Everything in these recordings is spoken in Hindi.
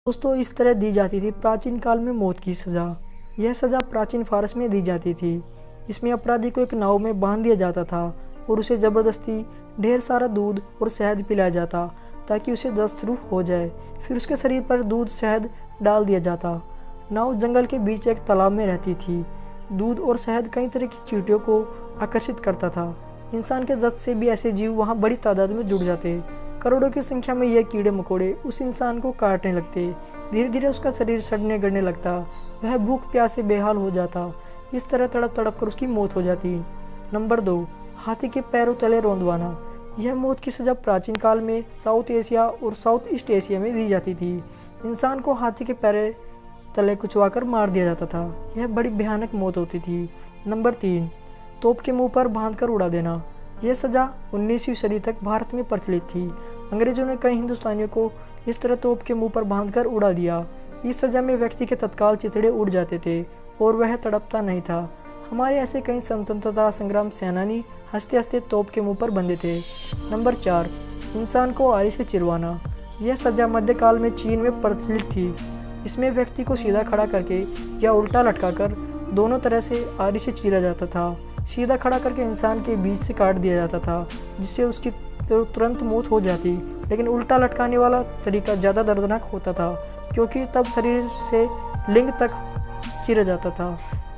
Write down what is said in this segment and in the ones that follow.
दोस्तों इस तरह दी जाती थी प्राचीन काल में मौत की सज़ा। यह सज़ा प्राचीन फारस में दी जाती थी। इसमें अपराधी को एक नाव में बांध दिया जाता था और उसे ज़बरदस्ती ढेर सारा दूध और शहद पिलाया जाता ताकि उसे दस्त शुरू हो जाए। फिर उसके शरीर पर दूध शहद डाल दिया जाता। नाव जंगल के बीच एक तालाब में रहती थी। दूध और शहद कई तरह की चींटियों को आकर्षित करता था। इंसान के दस्त से भी ऐसे जीव वहाँ बड़ी तादाद में जुड़ जाते। करोड़ों की संख्या में यह कीड़े मकोड़े उस इंसान को काटने लगते। धीरे धीरे उसका शरीर सड़ने गड़ने लगता। वह भूख प्यास से बेहाल हो जाता। इस तरह तड़प तड़प कर उसकी मौत हो जाती। नंबर 2, हाथी के पैरों तले रौंदवाना। यह मौत की सज़ा प्राचीन काल में साउथ एशिया और साउथ ईस्ट एशिया में दी जाती थी। इंसान को हाथी के पैर तले कुचवाकर मार दिया जाता था। यह बड़ी भयानक मौत होती थी। नंबर 3, तोप के मुंह पर बांधकर उड़ा देना। यह सज़ा 19वीं सदी तक भारत में प्रचलित थी। अंग्रेजों ने कई हिंदुस्तानियों को इस तरह तोप के मुंह पर बांधकर उड़ा दिया। इस सज़ा में व्यक्ति के तत्काल चिथड़े उड़ जाते थे और वह तड़पता नहीं था। हमारे ऐसे कई स्वतंत्रता संग्राम सेनानी हंसते हंसते तोप के मुंह पर बंधे थे। नंबर 4, इंसान को आरी से चिरवाना। यह सज़ा मध्यकाल में चीन में प्रचलित थी। इसमें व्यक्ति को सीधा खड़ा करके या उल्टा लटकाकर दोनों तरह से आरी से चीरा जाता था। सीधा खड़ा करके इंसान के बीच से काट दिया जाता था जिससे उसकी तुरंत मौत हो जाती। लेकिन उल्टा लटकाने वाला तरीका ज़्यादा दर्दनाक होता था क्योंकि तब शरीर से लिंग तक चीरा जाता था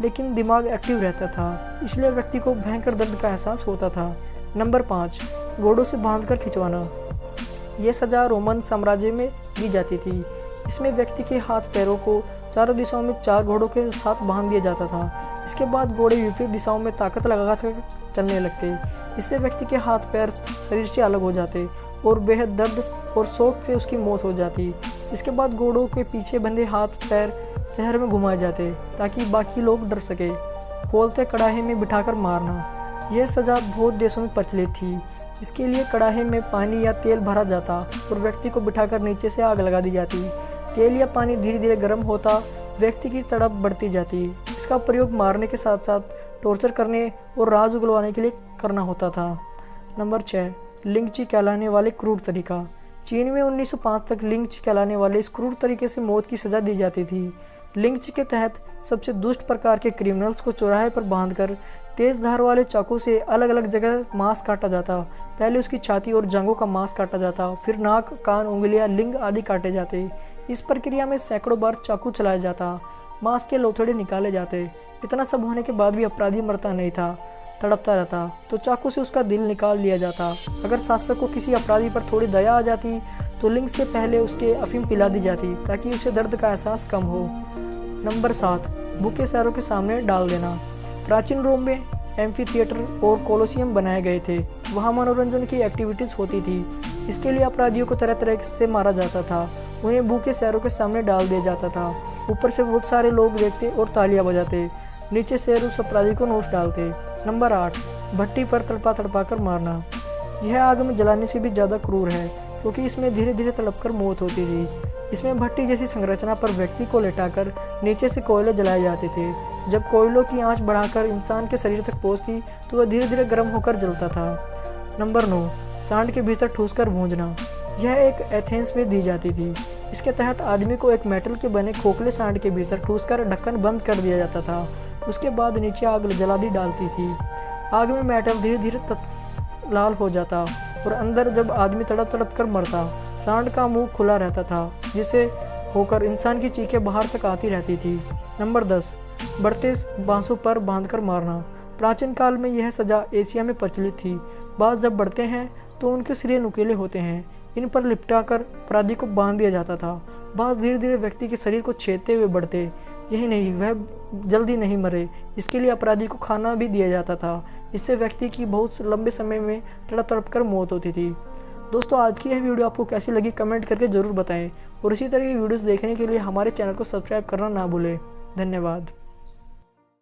लेकिन दिमाग एक्टिव रहता था, इसलिए व्यक्ति को भयंकर दर्द का एहसास होता था। नंबर 5, घोड़ों से बांधकर खिंचवाना। यह सज़ा रोमन साम्राज्य में दी जाती थी। इसमें व्यक्ति के हाथ पैरों को चारों दिशाओं में 4 घोड़ों के साथ बांध दिया जाता था। इसके बाद घोड़े विपरीत दिशाओं में ताकत लगाकर चलने लगते। इससे व्यक्ति के हाथ पैर शरीर से अलग हो जाते और बेहद दर्द और शौक से उसकी मौत हो जाती। इसके बाद घोड़ों के पीछे बंधे हाथ पैर शहर में घुमाए जाते ताकि बाकी लोग डर सके। खोलते कड़ाहे में बिठाकर मारना। यह सज़ा बहुत देशों में प्रचलित थी। इसके लिए कड़ाहे में पानी या तेल भरा जाता और व्यक्ति को बिठाकर नीचे से आग लगा दी जाती। तेल या पानी धीरे धीरे गर्म होता, व्यक्ति की तड़प बढ़ती जाती। इसका प्रयोग मारने के साथ साथ टॉर्चर करने और राज उगलवाने के लिए करना होता था। नंबर 6, लिंगची कहलाने वाले क्रूर तरीका। चीन में 1905 तक लिंगची कहलाने वाले इस क्रूर तरीके से मौत की सज़ा दी जाती थी। लिंगची के तहत सबसे दुष्ट प्रकार के क्रिमिनल्स को चौराहे पर बांधकर तेज धार वाले चाकू से अलग अलग जगह मांस काटा जाता। पहले उसकी छाती और जांघों का मांस काटा जाता, फिर नाक, कान, उंगलियां, लिंग आदि काटे जाते। इस प्रक्रिया में सैकड़ों बार चाकू चलाया जाता, मांस के लोथड़े निकाले जाते। इतना सब होने के बाद भी अपराधी मरता नहीं था, तड़पता रहता, तो चाकू से उसका दिल निकाल लिया जाता। अगर शासक को किसी अपराधी पर थोड़ी दया आ जाती तो लिंग से पहले उसके अफीम पिला दी जाती ताकि उसे दर्द का एहसास कम हो। नंबर 7, भूखे शहरों के सामने डाल देना। प्राचीन रोम में एम्फी थिएटर और कोलोसियम बनाए गए थे। वहाँ मनोरंजन की एक्टिविटीज़ होती थी। इसके लिए अपराधियों को तरह तरह से मारा जाता था। उन्हें भूखे शहरों के सामने डाल दिया जाता था। ऊपर से बहुत सारे लोग देखते और तालियां बजाते। नीचे से उस अपराधी को नोच डालते। नंबर 8, भट्टी पर तड़पा तड़पा कर मारना। यह आग में जलाने से भी ज़्यादा क्रूर है क्योंकि इसमें धीरे धीरे तड़पकर मौत होती थी। इसमें भट्टी जैसी संरचना पर व्यक्ति को लेटाकर नीचे से कोयले जलाए जाते थे। जब कोयलों की आंच बढ़ाकर इंसान के शरीर तक पहुंचती तो वह धीरे धीरे गर्म होकर जलता था। नंबर 9, सांड के भीतर ठूसकर भूंजना। यह एक एथेंस में दी जाती थी। इसके तहत आदमी को एक मेटल के बने खोखले सांड के भीतर ठूसकर ढक्कन बंद कर दिया जाता था। उसके बाद नीचे आग जला दी डालती थी। आग में मेटल धीरे धीरे लाल हो जाता और अंदर जब आदमी तड़प तड़प कर मरता। सांड का मुंह खुला रहता था जिससे होकर इंसान की चीखें बाहर तक आती रहती थी। नंबर 10, बढ़ते बांसों पर बांधकर मारना। प्राचीन काल में यह सज़ा एशिया में प्रचलित थी। बांस जब बढ़ते हैं तो उनके सिरे नुकीले होते हैं। इन पर लिपटाकर अपराधी को बांध दिया जाता था। बांस धीरे धीरे व्यक्ति के शरीर को छेदते हुए बढ़ते। यही नहीं, वह जल्दी नहीं मरे, इसके लिए अपराधी को खाना भी दिया जाता था। इससे व्यक्ति की बहुत लंबे समय में तड़प तड़प कर मौत होती थी। दोस्तों आज की यह वीडियो आपको कैसी लगी कमेंट करके ज़रूर बताएं और इसी तरह की वीडियोस देखने के लिए हमारे चैनल को सब्सक्राइब करना ना भूलें। धन्यवाद।